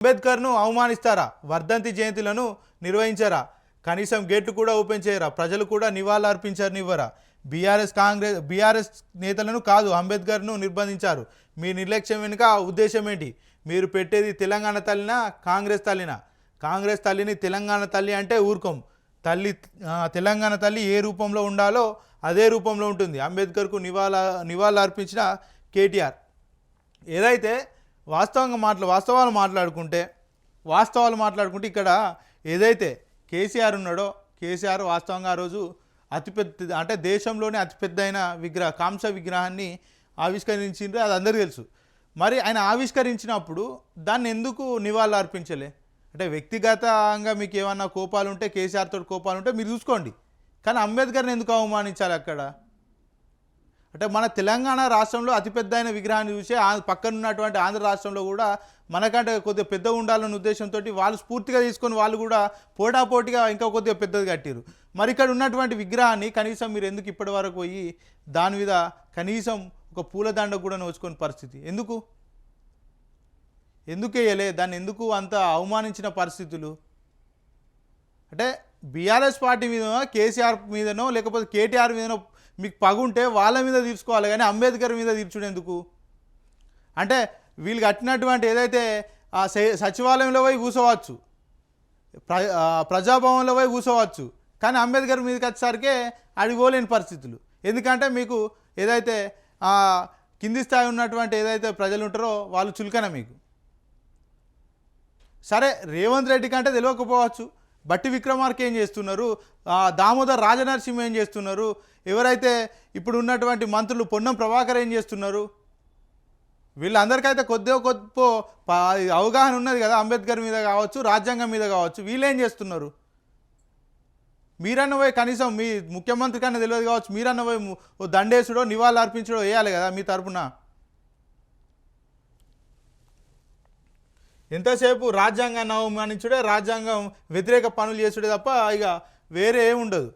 అంబేద్కర్ను అవమానిస్తారా? వర్ధంతి జయంతులను నిర్వహించారా? కనీసం గేట్లు కూడా ఓపెన్ చేయరా? ప్రజలు కూడా నివాళులర్పించనివ్వరా? బీఆర్ఎస్ నేతలను కాదు అంబేద్కర్ను నిర్బంధించారు. మీ నిర్లక్ష్యం వెనుక ఉద్దేశం ఏంటి? మీరు పెట్టేది తెలంగాణ తల్లినా కాంగ్రెస్ తల్లినా? కాంగ్రెస్ తల్లిని తెలంగాణ తల్లి అంటే ఊరుకోం. తెలంగాణ తల్లి ఏ రూపంలో ఉండాలో అదే రూపంలో ఉంటుంది. అంబేద్కర్కు నివాళులు అర్పించిన కేటీఆర్ ఏదైతే వాస్తవాలు మాట్లాడుకుంటే ఇక్కడ ఏదైతే కేసీఆర్ ఉన్నాడో కేసీఆర్ వాస్తవంగా ఆ రోజు అతిపెద్ద అంటే దేశంలోనే అతిపెద్దైన కాంస విగ్రహాన్ని ఆవిష్కరించిండ్రు, అది అందరికీ తెలుసు. మరి ఆయన ఆవిష్కరించినప్పుడు దాన్ని ఎందుకు నివాళులు అర్పించలే? అంటే వ్యక్తిగతంగా మీకు ఏమన్నా కోపాలు ఉంటే, కేసీఆర్ తోటి కోపాలు ఉంటే మీరు చూసుకోండి, కానీ అంబేద్కర్ని ఎందుకు అవమానించాలి అక్కడ? అంటే మన తెలంగాణ రాష్ట్రంలో అతిపెద్ద అయిన విగ్రహాన్ని చూసి పక్కన ఉన్నటువంటి ఆంధ్ర రాష్ట్రంలో కూడా మనకంటే కొద్దిగా పెద్ద ఉండాలన్న ఉద్దేశంతో వాళ్ళు స్ఫూర్తిగా తీసుకొని వాళ్ళు కూడా పోటాపోటీగా ఇంకా కొద్దిగా పెద్దది కట్టారు. మరి ఇక్కడ ఉన్నటువంటి విగ్రహాన్ని కనీసం మీరు ఎందుకు ఇప్పటి వరకు పోయి దాని మీద కనీసం ఒక పూలదండ కూడా నోచుకొని పరిస్థితి ఎందుకు వేయలే? దాన్ని ఎందుకు అంత అవమానించిన పరిస్థితులు? అంటే బీఆర్ఎస్ పార్టీ మీదనో కేసీఆర్ మీదనో లేకపోతే కేటీఆర్ మీదనో మీకు పగుంటే వాళ్ళ మీద తీర్చుకోవాలి, కానీ అంబేద్కర్ మీద తీర్చుడెందుకు? అంటే వీళ్ళు కట్టినటువంటి ఏదైతే సచివాలయంలో పోయి కూర్చోవచ్చు, ప్రజాభవన్లో పోయి కూర్చోవచ్చు, కానీ అంబేద్కర్ మీదకి వచ్చేసరికే అడిగిపోలేని పరిస్థితులు. ఎందుకంటే మీకు ఏదైతే కింది స్థాయి ఉన్నటువంటి ఏదైతే ప్రజలు ఉంటారో వాళ్ళు చులకన మీకు. సరే రేవంత్ రెడ్డి కంటే తెలియకపోవచ్చు, బట్టి విక్రమార్క ఏం చేస్తున్నారు, దామోదర్ రాజనరసింహ ఏం చేస్తున్నారు, ఎవరైతే ఇప్పుడు ఉన్నటువంటి మంత్రులు పొన్నం ప్రభాకర్ ఏం చేస్తున్నారు, వీళ్ళందరికైతే కొద్దిగా అవగాహన ఉన్నది కదా అంబేద్కర్ మీద కావచ్చు, రాజ్యాంగం మీద కావచ్చు. వీళ్ళేం చేస్తున్నారు? మీరన్న పోయి కనీసం మీ ముఖ్యమంత్రి కన్నా తెలియదు కావచ్చు, మీరన్న పోయి దండేసుడో నివాళులు అర్పించడో వేయాలి కదా మీ తరపున. ఎంతసేపు రాజ్యాంగాన్ని అవమానించుడే, రాజ్యాంగం వ్యతిరేక పనులు చేసుడే తప్ప ఇక వేరే ఏముండదు.